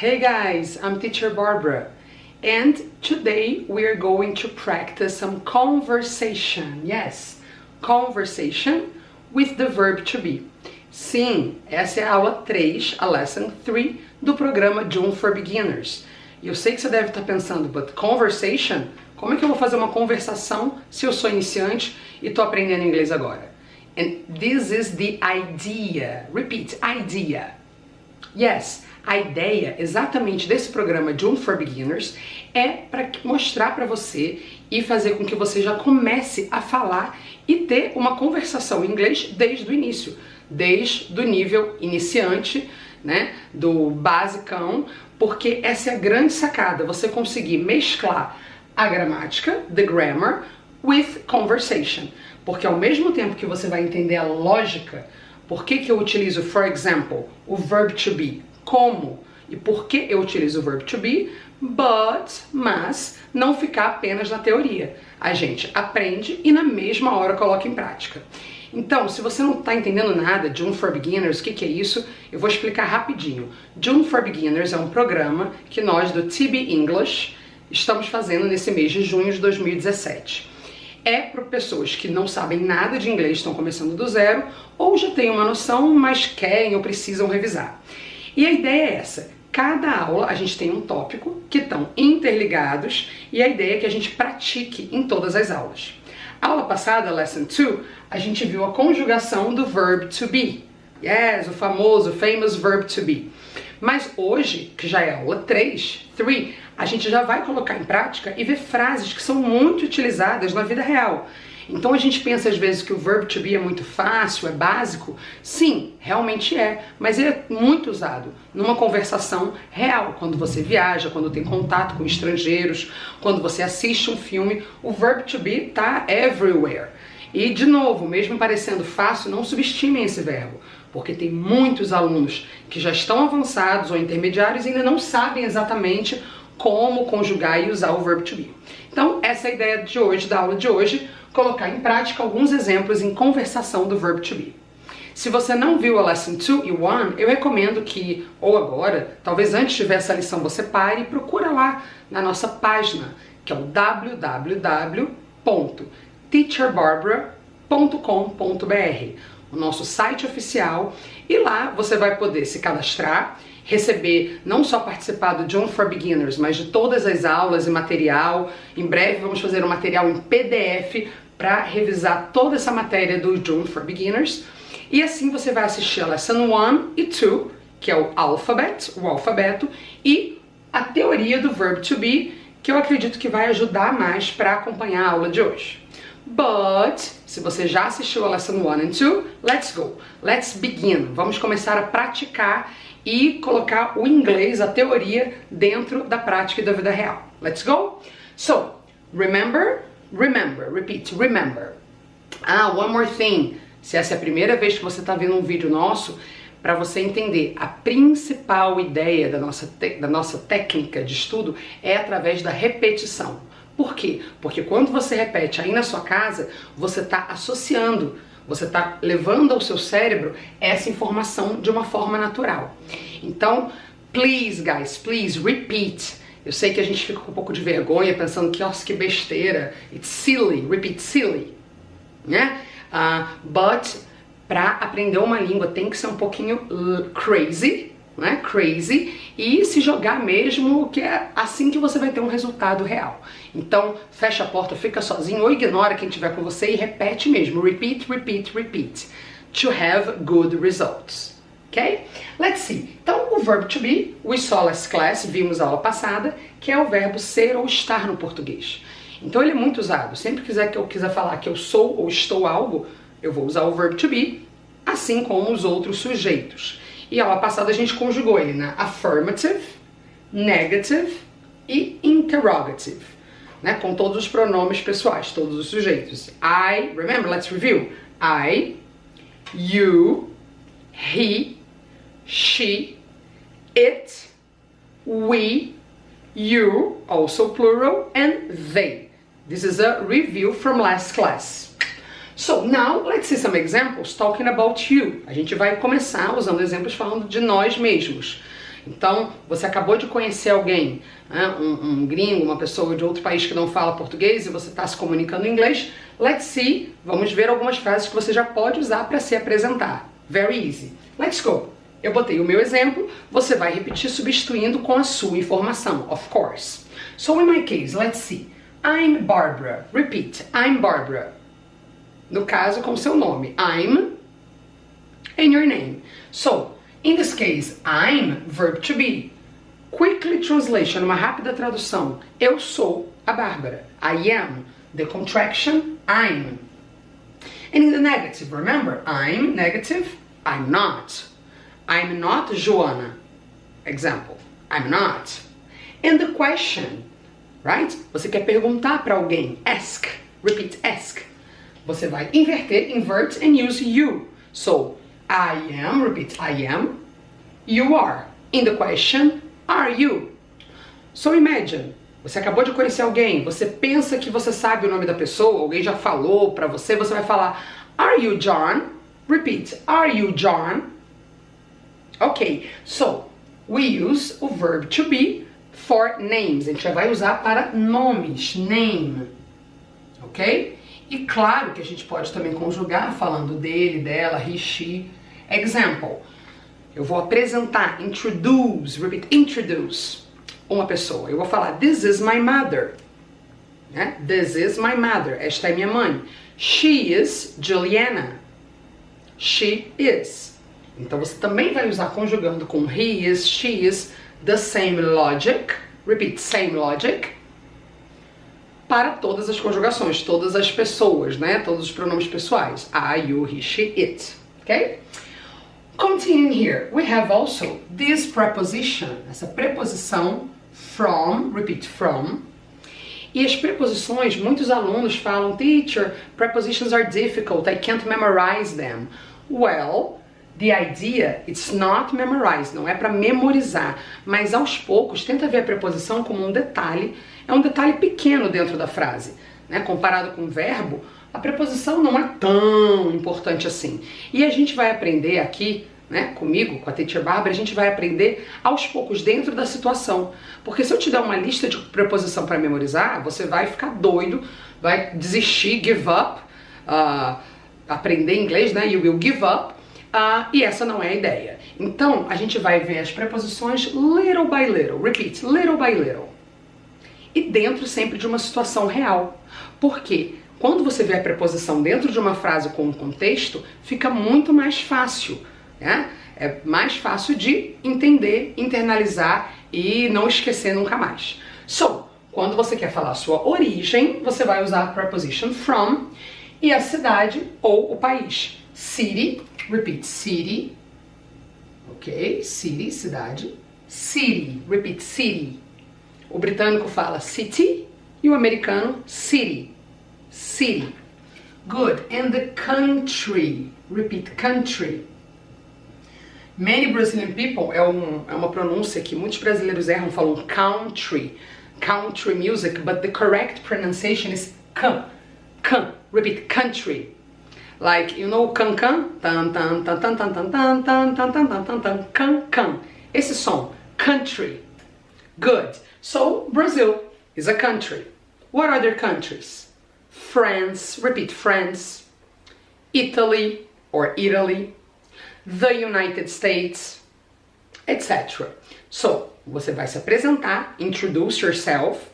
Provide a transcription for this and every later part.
Hey guys, I'm teacher Barbara, and today we're going to practice some conversation. Yes, conversation with the verb to be. Sim, essa é a aula 3, a lesson 3 do programa June for Beginners. E eu sei que você deve estar pensando, but conversation? Como é que eu vou fazer uma conversação se eu sou iniciante e estou aprendendo inglês agora? And this is the idea. Repeat, idea. Yes, a ideia exatamente desse programa June for Beginners é para mostrar para você e fazer com que você já comece a falar e ter uma conversação em inglês desde o início, desde o nível iniciante, né, do basicão, porque essa é a grande sacada, você conseguir mesclar a gramática, the grammar, with conversation. Porque ao mesmo tempo que você vai entender a lógica, por que eu utilizo, for example, o verb to be, como e por que eu utilizo o verb to be, mas não ficar apenas na teoria. A gente aprende e na mesma hora coloca em prática. Então, se você não está entendendo nada, June for Beginners, o que é isso? Eu vou explicar rapidinho. June for Beginners é um programa que nós do TB English estamos fazendo nesse mês de junho de 2017. É para pessoas que não sabem nada de inglês, estão começando do zero, ou já têm uma noção, mas querem ou precisam revisar. E a ideia é essa. Cada aula a gente tem um tópico que estão interligados e a ideia é que a gente pratique em todas as aulas. A aula passada, Lesson 2, a gente viu a conjugação do verb to be. Yes, o famoso, famous verb to be. Mas hoje, que já é a aula 3, a gente já vai colocar em prática e ver frases que são muito utilizadas na vida real. Então a gente pensa às vezes que o verb to be é muito fácil, é básico. Sim, realmente é, mas ele é muito usado numa conversação real. Quando você viaja, quando tem contato com estrangeiros, quando você assiste um filme, o verb to be tá everywhere. E de novo, mesmo parecendo fácil, não subestimem esse verbo, porque tem muitos alunos que já estão avançados ou intermediários e ainda não sabem exatamente como conjugar e usar o verb to be. Então, essa é a ideia de hoje, da aula de hoje, colocar em prática alguns exemplos em conversação do verb to be. Se você não viu a Lesson 2 e 1, eu recomendo que, ou agora, talvez antes de ver essa lição, você pare e procura lá na nossa página, que é o www.teacherbarbara.com.br, o nosso site oficial, e lá você vai poder se cadastrar, receber, não só participar do June for Beginners, mas de todas as aulas e material. Em breve vamos fazer um material em PDF para revisar toda essa matéria do June for Beginners. E assim você vai assistir a Lesson 1 e 2, que é o alfabeto, e a teoria do verb to be, que eu acredito que vai ajudar mais para acompanhar a aula de hoje. But, se você já assistiu a Lesson 1 and 2, let's go. Let's begin. Vamos começar a praticar e colocar o inglês, a teoria, dentro da prática e da vida real. Let's go? So, remember, repeat, remember. One more thing. Se essa é a primeira vez que você está vendo um vídeo nosso, para você entender, a principal ideia da nossa técnica de estudo é através da repetição. Por quê? Porque quando você repete aí na sua casa, você está associando, você está levando ao seu cérebro essa informação de uma forma natural. Então, please guys, please repeat. Eu sei que a gente fica com um pouco de vergonha pensando que, nossa, que besteira. It's silly, repeat silly. Né? But, para aprender uma língua tem que ser um pouquinho crazy, né? Crazy, e se jogar mesmo, que é assim que você vai ter um resultado real. Então, fecha a porta, fica sozinho ou ignora quem estiver com você e repete mesmo. Repeat, repeat, repeat. To have good results. Ok? Let's see. Então, o verb to be, we saw last class, vimos a aula passada, que é o verbo ser ou estar no português. Então, ele é muito usado. Sempre que eu quiser falar que eu sou ou estou algo, eu vou usar o verb to be, assim como os outros sujeitos. E a aula passada a gente conjugou ele na affirmative, negative e interrogative, né? Com todos os pronomes pessoais, todos os sujeitos. I, remember, let's review. I, you, he, she, it, we, you, also plural, and they. This is a review from last class. So now let's see some examples talking about you. A gente vai começar usando exemplos falando de nós mesmos. Então, você acabou de conhecer alguém, né? um gringo, uma pessoa de outro país que não fala português e você está se comunicando em inglês. Let's see, vamos ver algumas frases que você já pode usar para se apresentar. Very easy. Let's go. Eu botei o meu exemplo, você vai repetir substituindo com a sua informação, of course. So in my case, let's see. I'm Barbara. Repeat, I'm Barbara. No caso, com seu nome. I'm and your name. So, in this case, I'm, verb to be. Quickly translation, uma rápida tradução. Eu sou a Bárbara. I am. The contraction, I'm. And in the negative, remember, I'm negative, I'm not. I'm not Joanna. Example, I'm not. And the question, right? Você quer perguntar para alguém. Ask. Repeat, ask. Você vai inverter, invert, and use you. So, I am, repeat, I am. You are. In the question, are you? So imagine, você acabou de conhecer alguém, você pensa que você sabe o nome da pessoa, alguém já falou pra você, você vai falar, are you John? Repeat, are you John? Ok, so, we use o verb to be for names. A gente já vai usar para nomes, name. Ok? E claro que a gente pode também conjugar falando dele, dela, he, she. Example, eu vou apresentar, introduce, repeat, introduce uma pessoa. Eu vou falar, this is my mother. Né? This is my mother. Esta é minha mãe. She is Juliana. She is. Então você também vai usar conjugando com he is, she is, the same logic. Repeat, same logic. Para todas as conjugações, todas as pessoas, né? Todos os pronomes pessoais. I, you, he, she, it. Okay? Continuing here, we have also this preposition, essa preposição from, repeat, from. E as preposições, muitos alunos falam, teacher, prepositions are difficult, I can't memorize them. Well, the idea, it's not memorize, não é para memorizar, mas aos poucos, tenta ver a preposição como um detalhe, é um detalhe pequeno dentro da frase, né? Comparado com o verbo, a preposição não é tão importante assim. E a gente vai aprender aqui, né, comigo, com a Teacher Bárbara, a gente vai aprender aos poucos dentro da situação. Porque se eu te der uma lista de preposição para memorizar, você vai ficar doido, vai desistir, give up, aprender inglês, né, you will give up, e essa não é a ideia. Então, a gente vai ver as preposições little by little, repeat, little by little. E dentro sempre de uma situação real. Por quê? Quando você vê a preposição dentro de uma frase com um contexto, fica muito mais fácil, né? É mais fácil de entender, internalizar e não esquecer nunca mais. So, quando você quer falar a sua origem, você vai usar a preposition from e a cidade ou o país. City, repeat, city. Ok, city, cidade. City, repeat, city. O britânico fala city e o americano city. City. Good. And the country. Repeat, country. Many Brazilian people, é uma pronúncia que muitos brasileiros erram, falam country. Country music, but the correct pronunciation is can. Can. Repeat, country. Like, you know, can-can? Tan-tan, tan-tan-tan-tan, tan-tan-tan-tan, tan-tan-tan, can-can. Esse som, country. Good. So, Brazil is a country. What other countries? France, repeat, France, Italy or Italy, the United States, etc. So, você vai se apresentar, introduce yourself.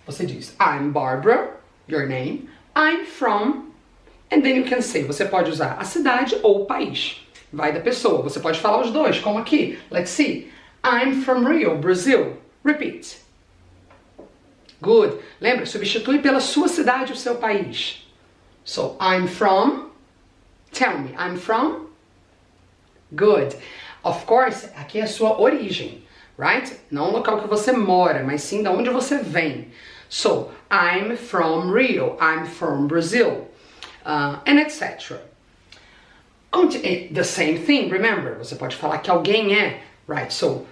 Você diz, I'm Barbara, your name, I'm from, and then you can say, você pode usar a cidade ou o país. Vai da pessoa, você pode falar os dois, como aqui. Let's see. I'm from Rio, Brazil. Repeat. Good. Lembra, substitui pela sua cidade o seu país. So, I'm from, tell me, I'm from. Good. Of course, aqui é a sua origem, right? Não o local que você mora, mas sim de onde você vem. So, I'm from Rio, I'm from Brazil, and etc. The same thing, remember, você pode falar que alguém é, right? So,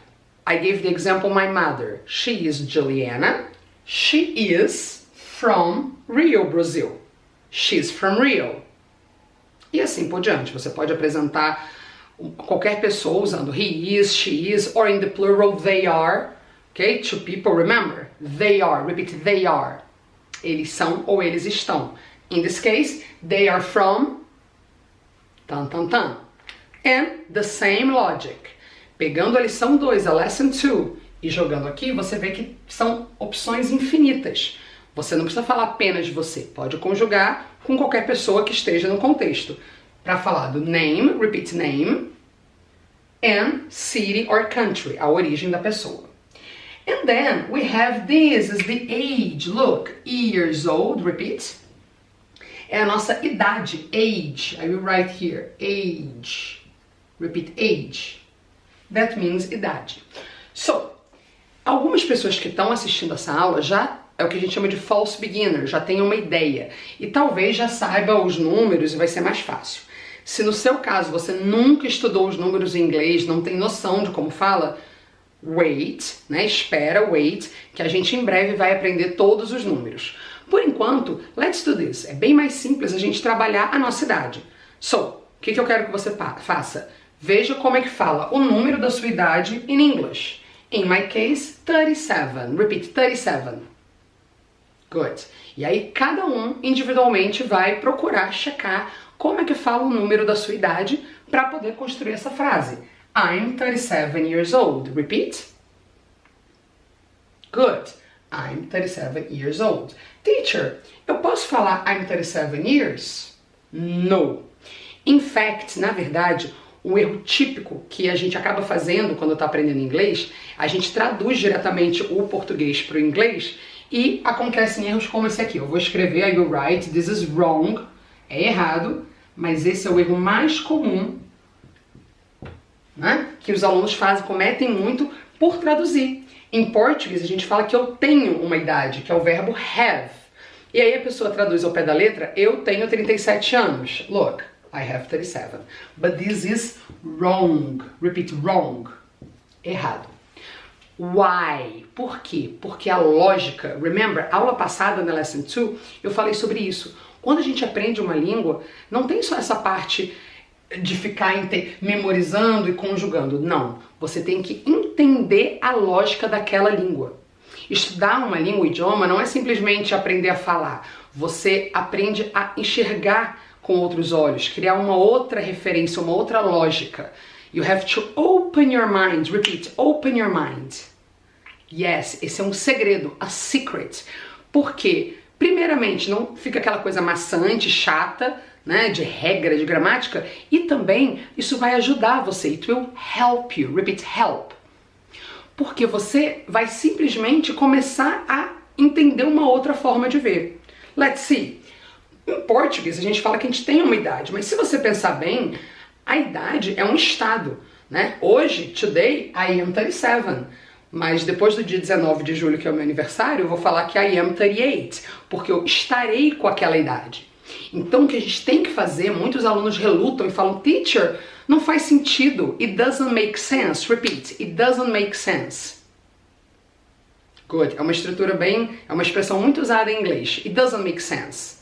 I gave the example my mother. She is Juliana. She is from Rio, Brazil. She's from Rio. E assim por diante. Você pode apresentar qualquer pessoa usando he is, she is, or in the plural, they are. Okay? Two people, remember? They are. Repeat, they are. Eles são ou eles estão. In this case, they are from tan, tan, tan. And the same logic. Pegando a lição 2, a lesson 2, e jogando aqui, você vê que são opções infinitas. Você não precisa falar apenas de você. Pode conjugar com qualquer pessoa que esteja no contexto. Para falar do name, repeat name, and city or country, a origem da pessoa. And then we have this as the age. Look, years old, repeat. É a nossa idade, age. I will write here, age. Repeat, age. That means idade. So, algumas pessoas que estão assistindo essa aula já é o que a gente chama de false beginner, já tem uma ideia. E talvez já saiba os números e vai ser mais fácil. Se no seu caso você nunca estudou os números em inglês, não tem noção de como fala, wait, né? Espera, wait, que a gente em breve vai aprender todos os números. Por enquanto, let's do this. É bem mais simples a gente trabalhar a nossa idade. So, o que eu quero que você faça? Veja como é que fala o número da sua idade in English. In my case, 37. Repeat, 37. Good. E aí cada um individualmente vai procurar checar como é que fala o número da sua idade para poder construir essa frase. I'm 37 years old. Repeat. Good. I'm 37 years old. Teacher, eu posso falar I'm 37 years? No. In fact, na verdade, um erro típico que a gente acaba fazendo quando está aprendendo inglês, a gente traduz diretamente o português para o inglês e acontecem erros como esse aqui. Eu vou escrever, I will write, this is wrong, é errado, mas esse é o erro mais comum, né, que os alunos cometem muito por traduzir. Em português a gente fala que eu tenho uma idade, que é o verbo have. E aí a pessoa traduz ao pé da letra, eu tenho 37 anos. Look, I have 37. But this is wrong. Repeat, wrong. Errado. Why? Por quê? Porque a lógica, remember, aula passada na Lesson 2, eu falei sobre isso. Quando a gente aprende uma língua, não tem só essa parte de ficar memorizando e conjugando. Não. Você tem que entender a lógica daquela língua. Estudar uma língua, um idioma, não é simplesmente aprender a falar. Você aprende a enxergar com outros olhos, criar uma outra referência, uma outra lógica. You have to open your mind. Repeat, open your mind. Yes, esse é um segredo, a secret. Por quê? Primeiramente, não fica aquela coisa maçante, chata, né, de regra, de gramática, e também isso vai ajudar você. It will help you. Repeat, help. Porque você vai simplesmente começar a entender uma outra forma de ver. Let's see. Em português a gente fala que a gente tem uma idade, mas se você pensar bem, a idade é um estado, né? Hoje, today, I am 37. Mas depois do dia 19 de julho, que é o meu aniversário, eu vou falar que I am 38, porque eu estarei com aquela idade. Então o que a gente tem que fazer, muitos alunos relutam e falam, teacher, não faz sentido, it doesn't make sense. Repeat, it doesn't make sense. Good, é uma estrutura é uma expressão muito usada em inglês. It doesn't make sense.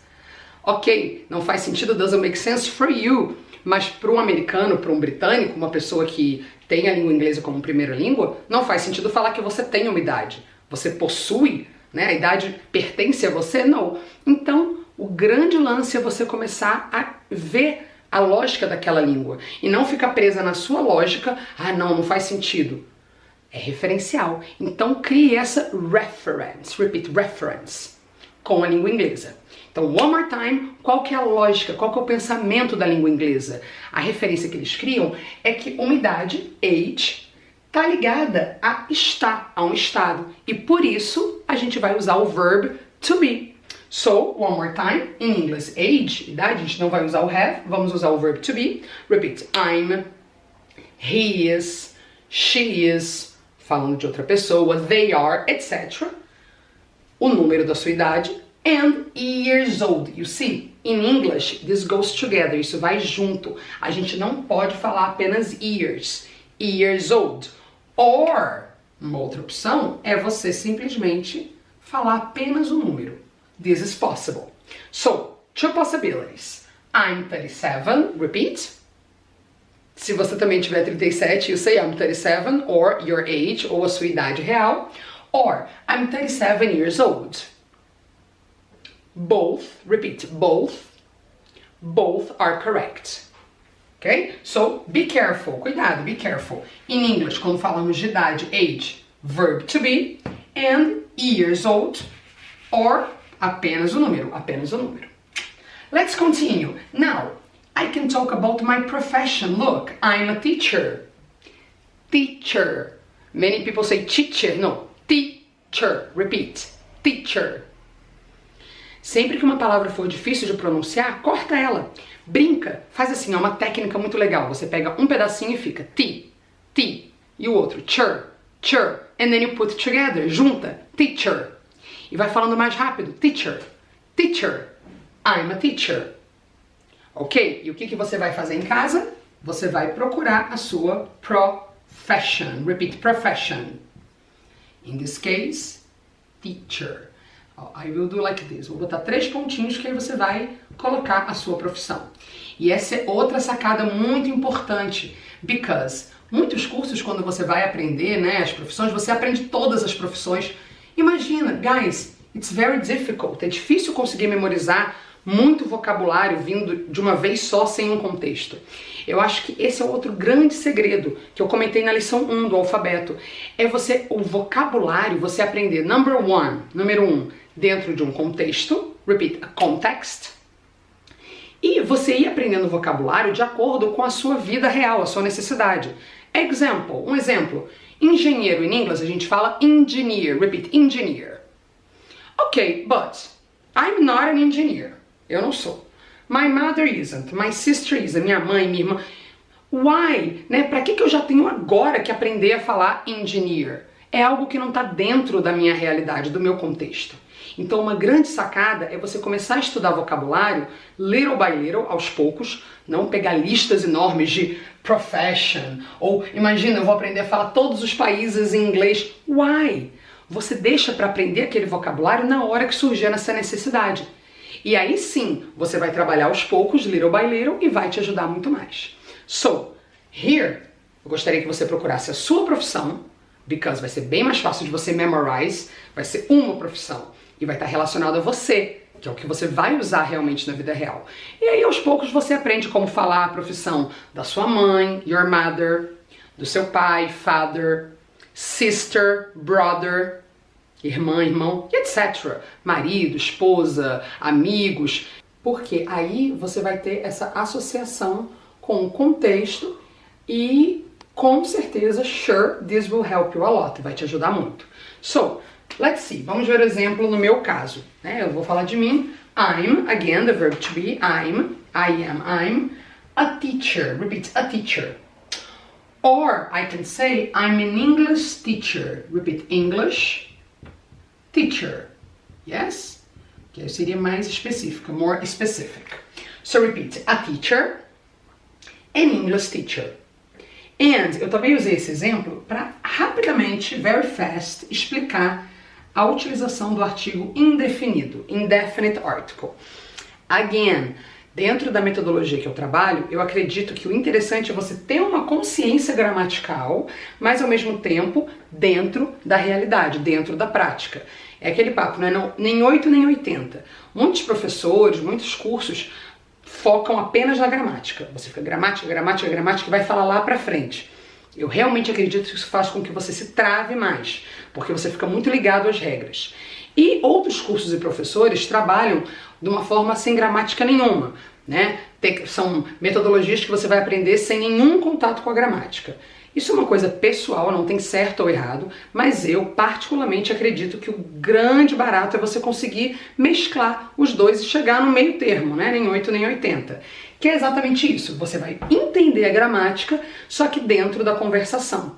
Ok, não faz sentido, doesn't make sense for you. Mas para um americano, para um britânico, uma pessoa que tem a língua inglesa como primeira língua, não faz sentido falar que você tem uma idade. Você possui, né? A idade pertence a você? Não. Então, o grande lance é você começar a ver a lógica daquela língua e não ficar presa na sua lógica. Ah, não faz sentido. É referencial. Então, crie essa reference. Repeat, reference. Com a língua inglesa. Então, one more time, qual que é a lógica, qual que é o pensamento da língua inglesa? A referência que eles criam é que uma idade, age, está ligada a estar, a um estado. E por isso, a gente vai usar o verb to be. So, one more time, in English, age, idade, a gente não vai usar o have, vamos usar o verb to be. Repeat, I'm, he is, she is, falando de outra pessoa, they are, etc. O número da sua idade, and years old. You see, in English, this goes together, isso vai junto. A gente não pode falar apenas years, years old. Or, uma outra opção é você simplesmente falar apenas o número. This is possible. So, two possibilities. I'm 37, repeat. Se você também tiver 37, you say I'm 37, or your age, ou a sua idade real, or I'm 37 years old. Both, repeat, both are correct. Okay? So, be careful, cuidado, be careful. In English, quando falamos de idade, age, verb to be, and years old, or apenas o número, apenas o número. Let's continue. Now, I can talk about my profession. Look, I'm a teacher. Teacher. Many people say teacher. No, teacher. Repeat. Teacher. Sempre que uma palavra for difícil de pronunciar, corta ela. Brinca. Faz assim, é uma técnica muito legal. Você pega um pedacinho e fica ti, e o outro chur, chur. And then you put together, junta, teacher. E vai falando mais rápido, teacher, teacher. I'm a teacher. Ok? E o que você vai fazer em casa? Você vai procurar a sua profession. Repeat, profession. In this case, teacher. I will do like this. Vou botar 3 pontinhos que aí você vai colocar a sua profissão. E essa é outra sacada muito importante. Because muitos cursos, quando você vai aprender, né, as profissões, você aprende todas as profissões. Imagina, guys, it's very difficult. É difícil conseguir memorizar muito vocabulário vindo de uma vez só, sem um contexto. Eu acho que esse é outro grande segredo que eu comentei na lição 1 do alfabeto. É o vocabulário, você aprender, número 1, dentro de um contexto, repeat, a context, e você ir aprendendo vocabulário de acordo com a sua vida real, a sua necessidade. Um exemplo, engenheiro em inglês a gente fala engineer, repeat, engineer. Ok, but I'm not an engineer. Eu não sou. My mother isn't, my sister isn't, minha mãe, minha irmã. Why? Né? Para que eu já tenho agora que aprender a falar engineer? É algo que não está dentro da minha realidade, do meu contexto. Então uma grande sacada é você começar a estudar vocabulário little by little, aos poucos, não pegar listas enormes de profession, ou imagina, eu vou aprender a falar todos os países em inglês. Why? Você deixa para aprender aquele vocabulário na hora que surgir essa necessidade. E aí sim, você vai trabalhar aos poucos, little by little, e vai te ajudar muito mais. So, here, eu gostaria que você procurasse a sua profissão, because vai ser bem mais fácil de você memorize, vai ser uma profissão, e vai estar relacionado a você, que é o que você vai usar realmente na vida real. E aí, aos poucos, você aprende como falar a profissão da sua mãe, your mother, do seu pai, father, sister, brother, irmã, irmão, etc. Marido, esposa, amigos. Porque aí você vai ter essa associação com o contexto e, com certeza, sure, this will help you a lot. Vai te ajudar muito. So, let's see. Vamos ver o exemplo no meu caso. Eu vou falar de mim. I'm, again, the verb to be, I'm a teacher. Repeat, a teacher. Or I can say, I'm an English teacher. Repeat, English teacher. Yes? Que seria mais específica, more specific. So repeat, a teacher, an English teacher. And eu também usei esse exemplo para rapidamente, very fast, explicar a utilização do artigo indefinido, indefinite article. Again, dentro da metodologia que eu trabalho, eu acredito que o interessante é você ter uma consciência gramatical, mas ao mesmo tempo dentro da realidade, dentro da prática. É aquele papo, não é nem 8 nem 80. Muitos professores, muitos cursos focam apenas na gramática. Você fica gramática, gramática, gramática e vai falar lá pra frente. Eu realmente acredito que isso faz com que você se trave mais, porque você fica muito ligado às regras. E outros cursos e professores trabalham de uma forma sem gramática nenhuma, né? São metodologias que você vai aprender sem nenhum contato com a gramática. Isso é uma coisa pessoal, não tem certo ou errado, mas eu particularmente acredito que o grande barato é você conseguir mesclar os dois e chegar no meio termo, né? Nem 8 nem 80. Que é exatamente isso, você vai entender a gramática, só que dentro da conversação.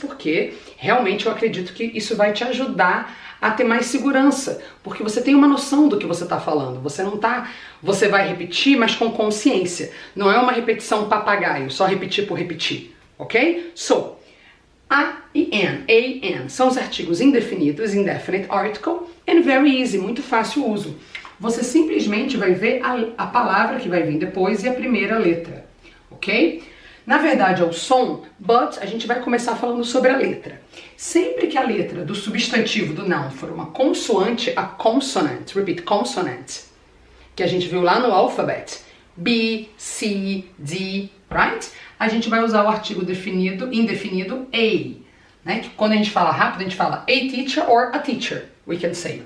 Porque realmente eu acredito que isso vai te ajudar a ter mais segurança, porque você tem uma noção do que você está falando, você vai repetir, mas com consciência, não é uma repetição papagaio, só repetir por repetir, ok? So, a e an são os artigos indefinidos, indefinite article, and very easy, muito fácil o uso. Você simplesmente vai ver a palavra que vai vir depois e a primeira letra, ok? ok? Na verdade é o som, but a gente vai começar falando sobre a letra. Sempre que a letra do substantivo do noun for uma consoante, a consonant, repeat, consonant, que a gente viu lá no alfabeto, B, C, D, right? A gente vai usar o artigo definido, indefinido, a, né? Que quando a gente fala rápido, a gente fala a teacher or a teacher. We can say,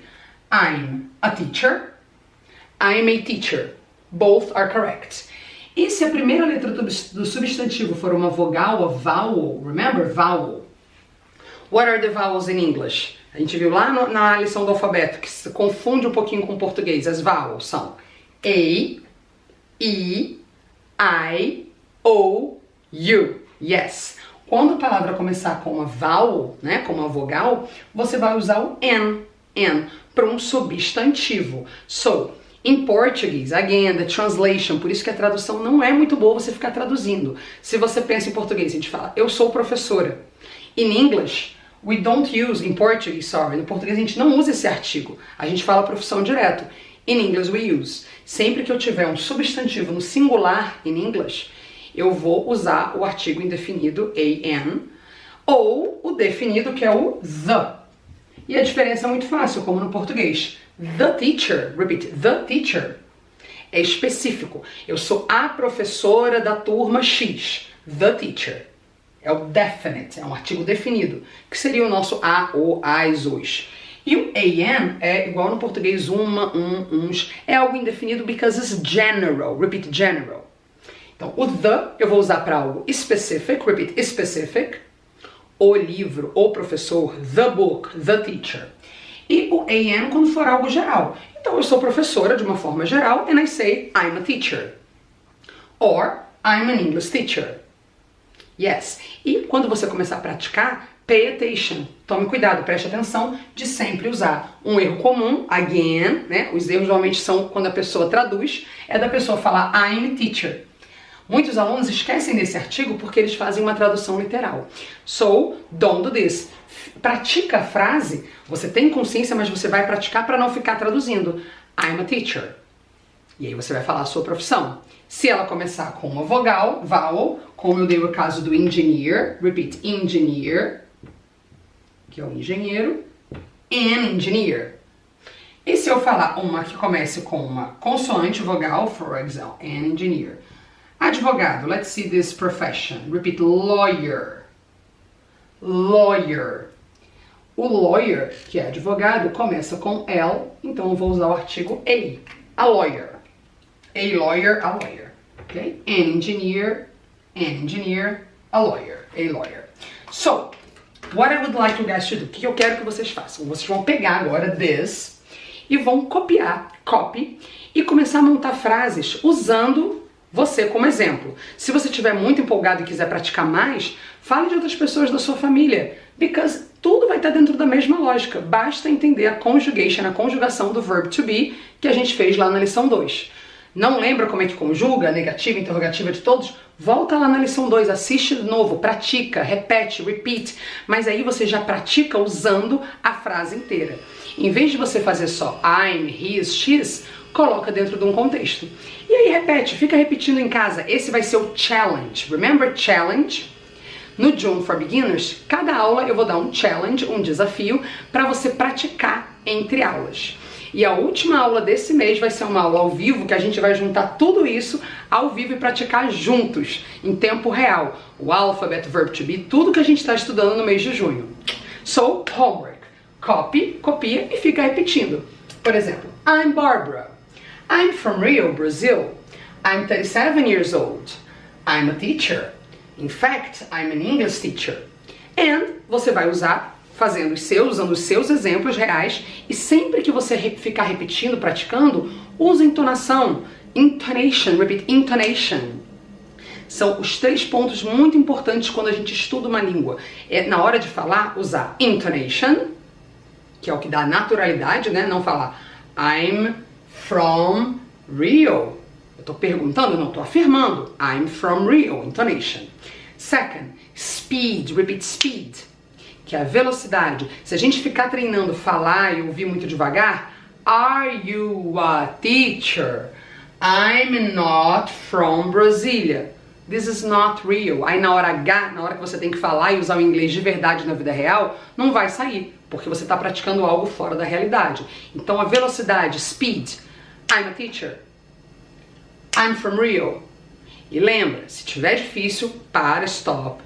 I'm a teacher, I'm a teacher. Both are correct. E se a primeira letra do substantivo for uma vogal, a vowel, remember, vowel. What are the vowels in English? A gente viu lá na lição do alfabeto, que se confunde um pouquinho com o português. As vowels são A, E, I, O, U. Yes. Quando a palavra começar com uma vowel, né, com uma vogal, você vai usar o N para um substantivo. So, em português, again, the translation, por isso que a tradução não é muito boa você ficar traduzindo. Se você pensa em português, a gente fala, eu sou professora. In English, we don't use, in Portuguese, sorry, no português a gente não usa esse artigo. A gente fala profissão direto. In English we use. Sempre que eu tiver um substantivo no singular, in English, eu vou usar o artigo indefinido, an, ou o definido, que é o the. E a diferença é muito fácil, como no português. The teacher, repeat, the teacher, é específico. Eu sou a professora da turma X. The teacher. É o definite, é um artigo definido, que seria o nosso a, o, as, os. E o am é igual no português uma, uns, é algo indefinido because it's general, repeat, general. Então, o the eu vou usar para algo specific, repeat, specific, o livro, o professor, the book, the teacher. E o am quando for algo geral. Então, eu sou professora de uma forma geral, and I say, I'm a teacher. Or, I'm an English teacher. Yes. E quando você começar a praticar, pay attention. Tome cuidado, preste atenção de sempre usar um erro comum, again, né? Os erros normalmente são quando a pessoa traduz, é da pessoa falar I'm a teacher. Muitos alunos esquecem desse artigo porque eles fazem uma tradução literal. So, don't do this. Pratica a frase, você tem consciência, mas você vai praticar para não ficar traduzindo. I'm a teacher. E aí você vai falar a sua profissão. Se ela começar com uma vogal, vowel, como eu dei o caso do engineer, repeat, engineer, que é o engenheiro, an engineer. E se eu falar uma que comece com uma consoante vogal, for example, an engineer. Advogado, let's see this profession. Repeat, lawyer. Lawyer. O lawyer, que é advogado, começa com L, então eu vou usar o artigo a. A lawyer. A lawyer, a lawyer. Okay? An engineer, a lawyer. A lawyer. So, what I would like you guys to do, o que eu quero que vocês façam? Vocês vão pegar agora this e vão copiar, copy, e começar a montar frases usando você como exemplo. Se você estiver muito empolgado e quiser praticar mais, fale de outras pessoas da sua família, because tudo vai estar dentro da mesma lógica. Basta entender a conjugation, a conjugação do verb to be, que a gente fez lá na lição 2. Não lembra como é que conjuga, negativa, interrogativa de todos? Volta lá na lição 2, assiste de novo, pratica, repete, repeat, mas aí você já pratica usando a frase inteira. Em vez de você fazer só I'm, his, she's, coloca dentro de um contexto. E aí repete, fica repetindo em casa. Esse vai ser o challenge. Remember challenge? No June for Beginners, cada aula eu vou dar um challenge, um desafio, para você praticar entre aulas. E a última aula desse mês vai ser uma aula ao vivo, que a gente vai juntar tudo isso ao vivo e praticar juntos, em tempo real. O alfabeto, verb to be, tudo que a gente está estudando no mês de junho. So, homework. Copy, copia e fica repetindo. Por exemplo, I'm Barbara. I'm from Rio, Brazil. I'm 37 years old. I'm a teacher. In fact, I'm an English teacher. And você vai usar fazendo usando os seus exemplos reais, e sempre que você ficar repetindo, praticando, use entonação, intonation, repeat, intonation. São os 3 pontos muito importantes quando a gente estuda uma língua. É na hora de falar, usar intonation, que é o que dá naturalidade, né? Não falar I'm from Rio. Eu tô perguntando, não tô afirmando. I'm from Rio, intonation. Second, speed, repeat, speed, que é a velocidade. Se a gente ficar treinando falar e ouvir muito devagar, are you a teacher? I'm not from Brasília. this is not real. Aí na hora H, na hora que você tem que falar e usar o inglês de verdade na vida real, não vai sair, porque você está praticando algo fora da realidade. Então a velocidade, speed, I'm a teacher, I'm from Rio. E lembra, se tiver difícil, para, stop.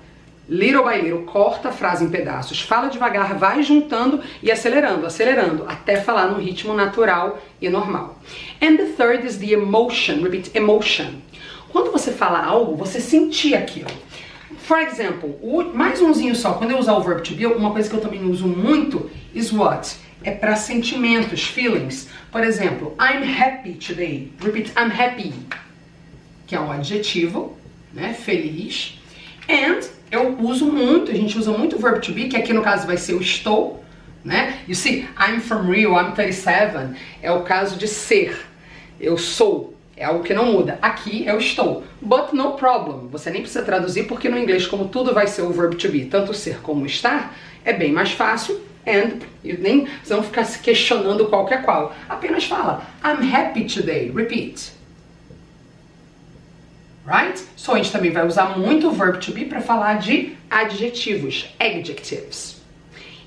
Little by little, corta a frase em pedaços, fala devagar, vai juntando e acelerando, acelerando, até falar num ritmo natural e normal. And the third is the emotion. Repeat, emotion. Quando você fala algo, você sentir aquilo. For example, mais umzinho só, quando eu usar o verb to be, uma coisa que eu também uso muito is what? É para sentimentos, feelings. Por exemplo, I'm happy today. Repeat, I'm happy. Que é um adjetivo, né? Feliz. And eu uso muito, a gente usa muito o verb to be, que aqui no caso vai ser o estou, né? You see, I'm from Rio, I'm 37. É o caso de ser. Eu sou. É algo que não muda. Aqui é o estou. But no problem. Você nem precisa traduzir, porque no inglês, como tudo vai ser o verb to be, tanto ser como estar, é bem mais fácil. And nem vocês vão ficar se questionando qual que é qual. Apenas fala, I'm happy today. Repeat. Right? So a gente também vai usar muito o verb to be para falar de adjetivos, adjectives.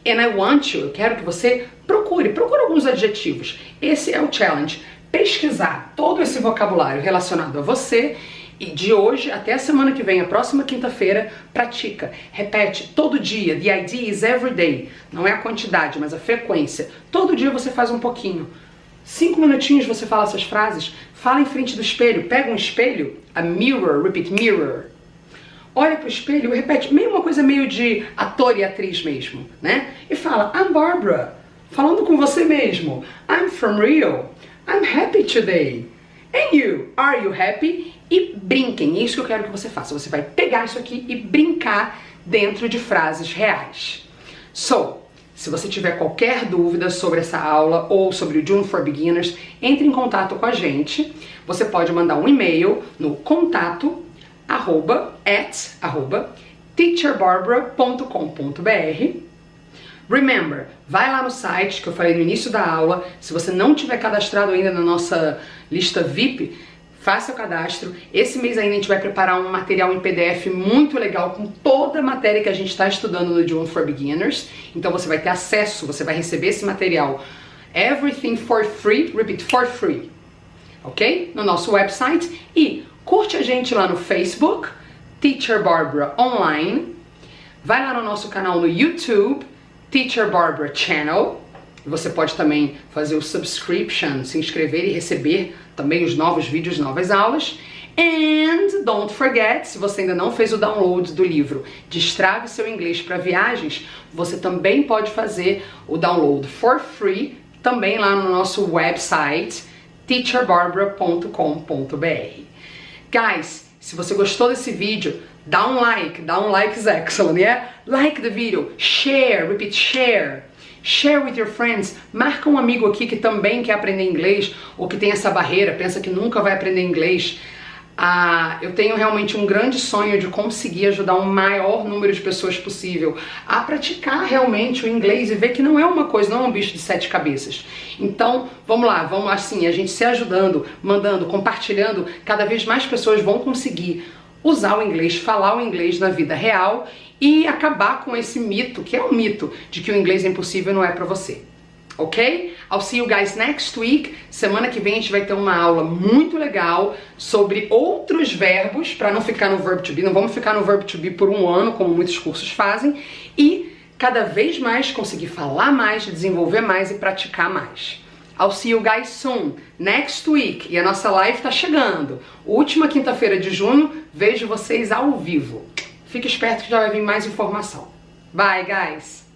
And I want you, eu quero que você procure alguns adjetivos. Esse é o challenge. Pesquisar todo esse vocabulário relacionado a você e de hoje até a semana que vem, a próxima quinta-feira, pratica, repete todo dia. The idea is every day. Não é a quantidade, mas a frequência. Todo dia você faz um pouquinho. 5 minutinhos você fala essas frases, fala em frente do espelho, pega um espelho, a mirror, repeat, mirror. Olha pro espelho e repete, meio uma coisa meio de ator e atriz mesmo, né? E fala, I'm Barbara, falando com você mesmo. I'm from Rio, I'm happy today. And you, are you happy? E brinquem, é isso que eu quero que você faça. Você vai pegar isso aqui e brincar dentro de frases reais. So, se você tiver qualquer dúvida sobre essa aula ou sobre o June for Beginners, entre em contato com a gente. Você pode mandar um e-mail no contato @teacherbarbara.com.br. Remember, vai lá no site que eu falei no início da aula. Se você não tiver cadastrado ainda na nossa lista VIP, faça o cadastro. Esse mês ainda a gente vai preparar um material em PDF muito legal com toda a matéria que a gente está estudando no June for Beginners. Então você vai ter acesso, você vai receber esse material. Everything for free, repeat, for free. Ok? No nosso website. E curte a gente lá no Facebook, Teacher Barbara Online. Vai lá no nosso canal no YouTube, Teacher Barbara Channel. Você pode também fazer o subscription, se inscrever e receber também os novos vídeos, novas aulas. And don't forget, se você ainda não fez o download do livro Destrave Seu Inglês para Viagens, você também pode fazer o download for free, também lá no nosso website, teacherbarbara.com.br. Guys, se você gostou desse vídeo, dá um like is excellent, yeah? Like the video, share, repeat, share. Share with your friends. Marca um amigo aqui que também quer aprender inglês ou que tem essa barreira, pensa que nunca vai aprender inglês. Eu tenho realmente um grande sonho de conseguir ajudar o maior número de pessoas possível a praticar realmente o inglês e ver que não é uma coisa, não é um bicho de 7 cabeças. Então, vamos lá, vamos assim, a gente se ajudando, mandando, compartilhando, cada vez mais pessoas vão conseguir usar o inglês, falar o inglês na vida real e acabar com esse mito, que é um mito, de que o inglês é impossível e não é pra você. Ok? I'll see you guys next week. Semana que vem a gente vai ter uma aula muito legal sobre outros verbos, para não ficar no verb to be. Não vamos ficar no verb to be por um ano, como muitos cursos fazem. E cada vez mais conseguir falar mais, desenvolver mais e praticar mais. I'll see you guys soon, next week. E a nossa live tá chegando. Última quinta-feira de junho, vejo vocês ao vivo. Fique esperto que já vai vir mais informação. Bye, guys!